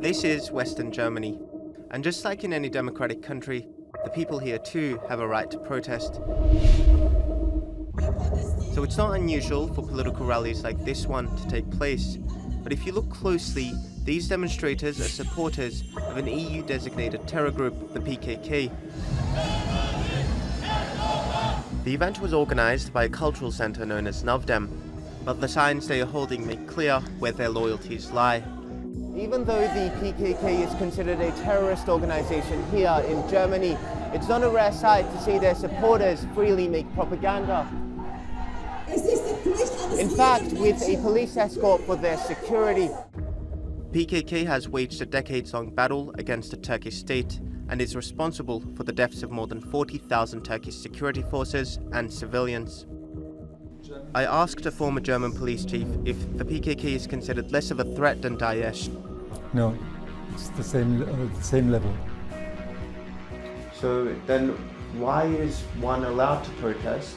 This is Western Germany, and just like in any democratic country, the people here too have a right to protest. So it's not unusual for political rallies like this one to take place, but if you look closely, these demonstrators are supporters of an EU-designated terror group, the PKK. The event was organized by a cultural center known as Navdem, but the signs they are holding make clear where their loyalties lie. Even though the PKK is considered a terrorist organization here in Germany, it's not a rare sight to see their supporters freely make propaganda. In fact, with a police escort for their security. PKK has waged a decades-long battle against the Turkish state and is responsible for the deaths of more than 40,000 Turkish security forces and civilians. I asked a former German police chief if the PKK is considered less of a threat than Daesh. No, it's the same level. So then why is one allowed to protest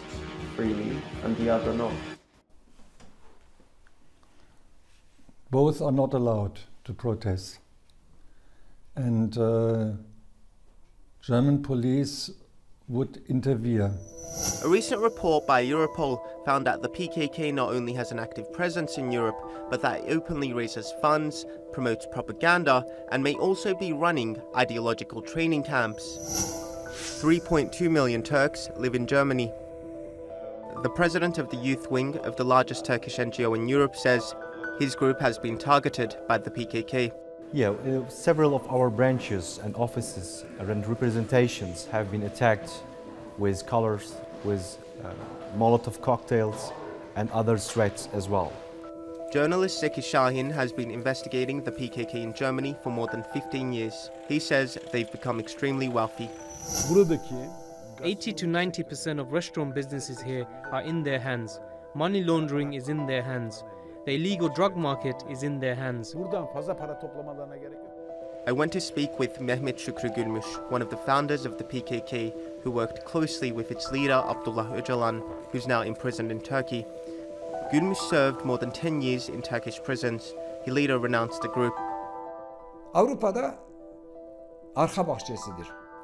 freely and the other not? Both are not allowed to protest. And German police would intervene. A recent report by Europol found that the PKK not only has an active presence in Europe, but that it openly raises funds, promotes propaganda, and may also be running ideological training camps. 3.2 million Turks live in Germany. The president of the youth wing of the largest Turkish NGO in Europe says his group has been targeted by the PKK. Yeah, several of our branches and offices and representations have been attacked with colors, with Molotov cocktails and other threats as well. Journalist Zeki Şahin has been investigating the PKK in Germany for more than 15 years. He says they've become extremely wealthy. 80 to 90% of restaurant businesses here are in their hands. Money laundering is in their hands. The illegal drug market is in their hands. I went to speak with Mehmet Şükrü Gülmüş, one of the founders of the PKK, who worked closely with its leader Abdullah Öcalan, who's now imprisoned in Turkey. Gülmüş served more than 10 years in Turkish prisons. He later renounced the group.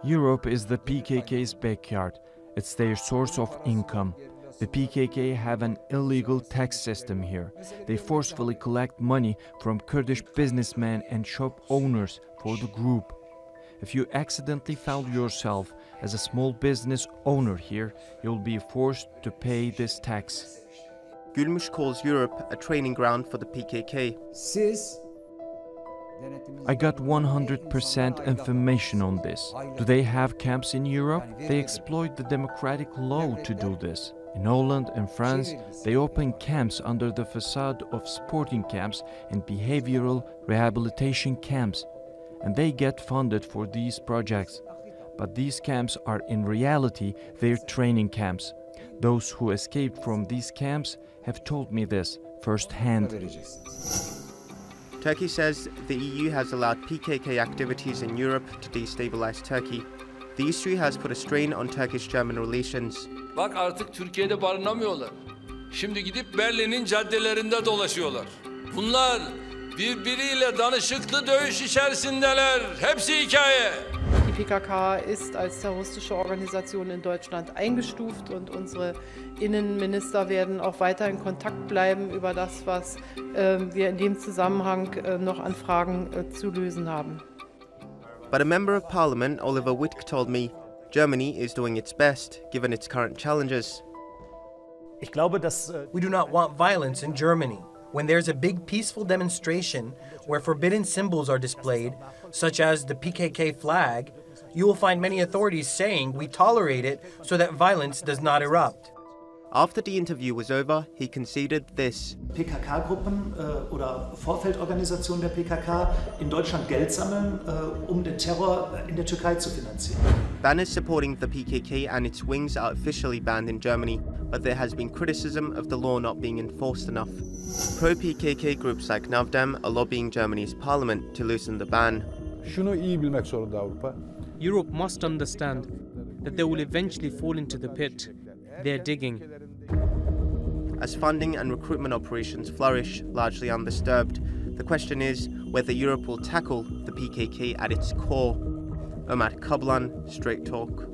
Europe is the PKK's backyard. It's their source of income. The PKK have an illegal tax system here. They forcefully collect money from Kurdish businessmen and shop owners for the group. If you accidentally found yourself as a small business owner here, you'll be forced to pay this tax. Gülmüş calls Europe a training ground for the PKK. I got 100% information on this. Do they have camps in Europe? They exploit the democratic law to do this. In Holland and France, they open camps under the facade of sporting camps and behavioral rehabilitation camps, and they get funded for these projects. But these camps are in reality their training camps. Those who escaped from these camps have told me this firsthand. Turkey says the EU has allowed PKK activities in Europe to destabilize Turkey. The issue has put a strain on Turkish-German relations. Bak artık Türkiye'de barınamıyorlar. Şimdi gidip Berlin'in caddelerinde dolaşıyorlar. Bunlar birbiriyle danışıklı dövüş içerisindeler. Hepsi hikaye. Die PKK ist als terroristische Organisation in Deutschland eingestuft und unsere Innenminister werden auch weiter in Kontakt bleiben über das, was wir in dem Zusammenhang noch an Fragen zu lösen haben. But a member of parliament, Oliver Wittke, told me Germany is doing its best, given its current challenges. We do not want violence in Germany. When there's a big peaceful demonstration where forbidden symbols are displayed, such as the PKK flag, you will find many authorities saying we tolerate it so that violence does not erupt. After the interview was over, he conceded this. PKK-Gruppen oder Vorfeldorganisationen der PKK in Deutschland Geld sammeln, den Terror in der Türkei zu finanzieren. Banners supporting the PKK and its wings are officially banned in Germany, but there has been criticism of the law not being enforced enough. Pro-PKK groups like Navdem are lobbying Germany's parliament to loosen the ban. Şunu iyi bilmek zorunda Avrupa. Europe must understand that they will eventually fall into the pit they're digging. as funding and recruitment operations flourish largely undisturbed. The question is whether Europe will tackle the PKK at its core. Ömer Kablan, Straight Talk.